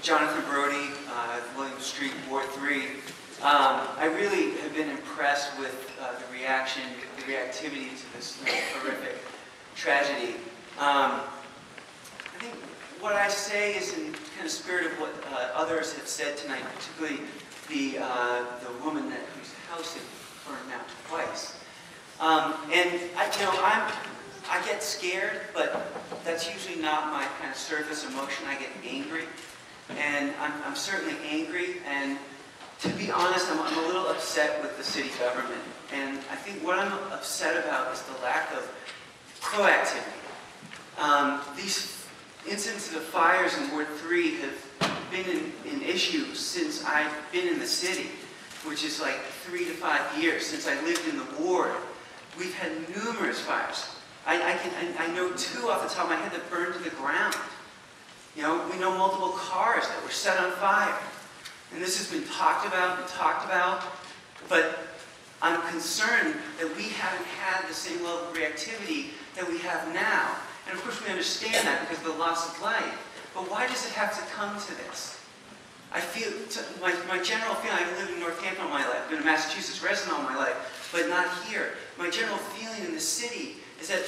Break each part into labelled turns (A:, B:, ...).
A: Jonathan Brody, William Street, Ward 3. I really have been impressed with the reactivity to this horrific tragedy. I think what I say is in kind of spirit of what others have said tonight, particularly the woman whose house had burned out twice. I get scared, but that's usually not my kind of surface emotion. I get angry, and I'm certainly angry, and to be honest, I'm a little upset with the city government. And I think what I'm upset about is the lack of proactivity. These incidents of fires in Ward 3 have been an issue since I've been in the city, which is like 3 to 5 years since I lived in the ward. We've had numerous fires. I know 2 off the top of my head that burned to the ground. You know, we know multiple cars that were set on fire. And this has been talked about, but I'm concerned that we haven't had the same level of reactivity that we have now. And of course we understand that because of the loss of life. But why does it have to come to this? I feel, my general feeling, I've lived in Northampton all my life, I've been a Massachusetts resident all my life, but not here. My general feeling in the city is that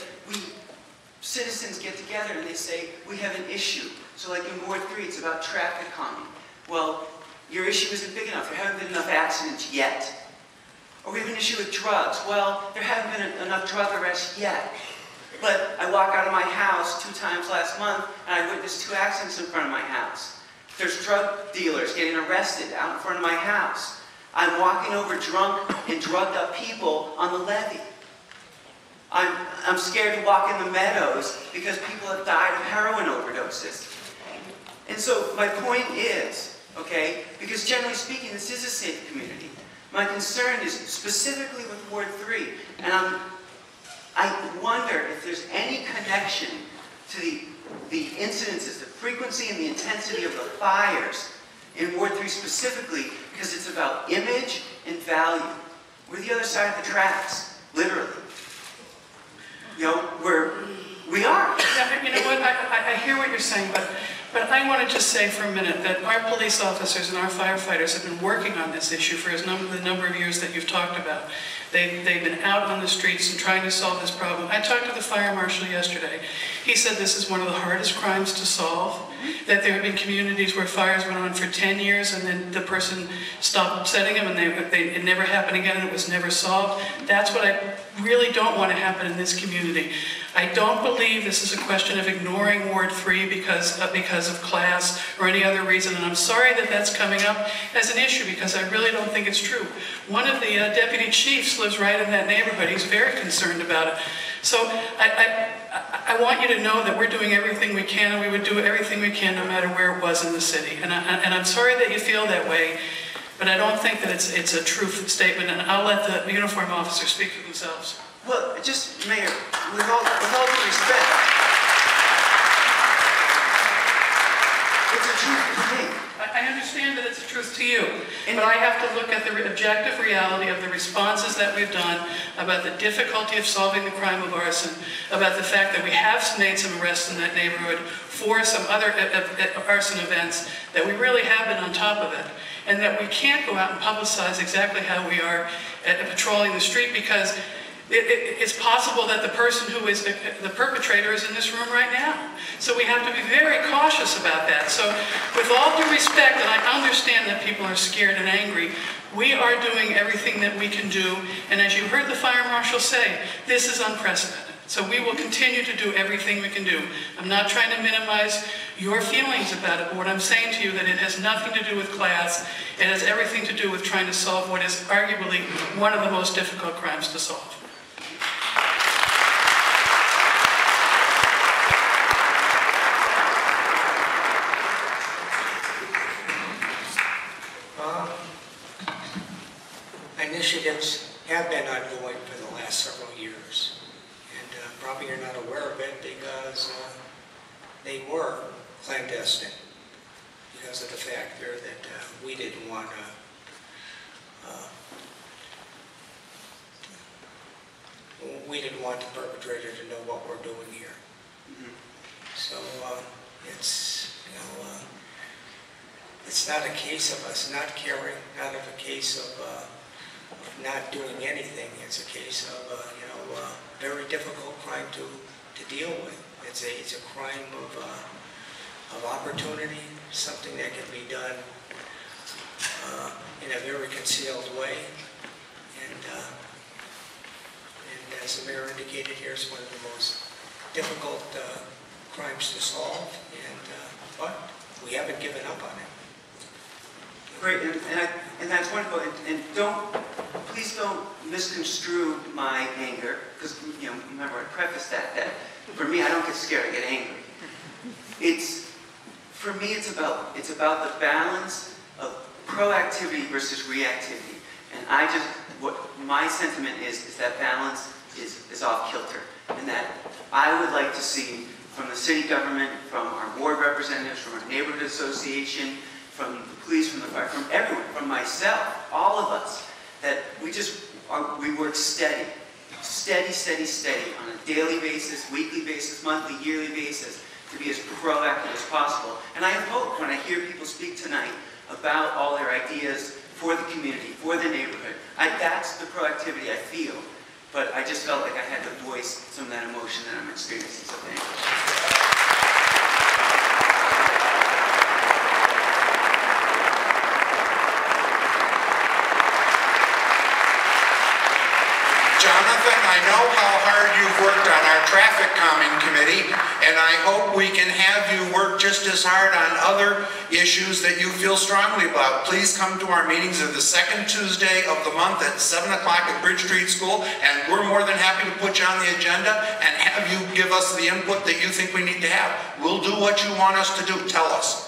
A: citizens get together and they say, we have an issue. So like in Ward 3, it's about traffic calming. Well, your issue isn't big enough. There haven't been enough accidents yet. Or we have an issue with drugs. Well, there haven't been enough drug arrests yet. But I walk out of my house 2 times last month and I witnessed 2 accidents in front of my house. There's drug dealers getting arrested out in front of my house. I'm walking over drunk and drugged up people on the levee. I'm scared to walk in the meadows because people have died of heroin overdoses. And so my point is, okay, because generally speaking, this is a safe community. My concern is specifically with Ward 3, and I wonder if there's any connection to the incidences, the frequency and the intensity of the fires in Ward 3 specifically, because it's about image and value. We're the other side of the tracks, literally. You know, we are.
B: Yeah, you know what, I hear what you're saying, but I want to just say for a minute that our police officers and our firefighters have been working on this issue for the number of years that you've talked about. They've been out on the streets and trying to solve this problem. I talked to the fire marshal yesterday. He said this is one of the hardest crimes to solve, that there have been communities where fires went on for 10 years and then the person stopped setting them and it never happened again and it was never solved. That's what I really don't want to happen in this community. I don't believe this is a question of ignoring Ward 3 because of class or any other reason, and I'm sorry that that's coming up as an issue because I really don't think it's true. One of the deputy chiefs lives right in that neighborhood. He's very concerned about it. So I want you to know that we're doing everything we can, and we would do everything we can no matter where it was in the city. And I'm sorry that you feel that way, but I don't think that it's a true statement, and I'll let the uniform officers speak for themselves.
A: Well, just, Mayor, with all due respect, it's a truth to me.
B: I understand that it's a truth to you, but I have to look at the objective reality of the responses that we've done, about the difficulty of solving the crime of arson, about the fact that we have made some arrests in that neighborhood for some other arson events, that we really have been on top of it, and that we can't go out and publicize exactly how we are patrolling the street because it's possible that the person who is the perpetrator is in this room right now. So we have to be very cautious about that. So with all due respect, and I understand that people are scared and angry, we are doing everything that we can do. And as you heard the fire marshal say, this is unprecedented. So we will continue to do everything we can do. I'm not trying to minimize your feelings about it, but what I'm saying to you that it has nothing to do with class. It has everything to do with trying to solve what is arguably one of the most difficult crimes to solve.
C: Initiatives have been ongoing for the last several years, and probably you're not aware of it because they were clandestine because of the fact there that we didn't want the perpetrator to know what we're doing here. So it's it's not a case of us not caring, not of a case of not doing anything. It's a case of, very difficult crime to deal with. It's a crime of opportunity, something that can be done in a very concealed way. And as the mayor indicated, here is one of the most difficult crimes to solve, but we haven't given up on it.
A: Great, and that's wonderful. And please don't misconstrue my anger, because remember I prefaced that for me I don't get scared, I get angry. For me it's about the balance of proactivity versus reactivity. And what my sentiment is that balance is off kilter, and that I would like to see from the city government, from our ward representatives, from our neighborhood association, from the police, from the fire, from everyone, from myself, all of us, that we work steady on a daily basis, weekly basis, monthly, yearly basis, to be as proactive as possible. And I hope when I hear people speak tonight about all their ideas for the community, for the neighborhood, that's the proactivity I feel. But I just felt like I had to voice some of that emotion that I'm experiencing, so thank you.
D: Jonathan, I know how hard you've worked on our traffic calming committee, and I hope we can have you work just as hard on other issues that you feel strongly about. Please come to our meetings of the second Tuesday of the month at 7 o'clock at Bridge Street School, and we're more than happy to put you on the agenda and have you give us the input that you think we need to have. We'll do what you want us to do. Tell us.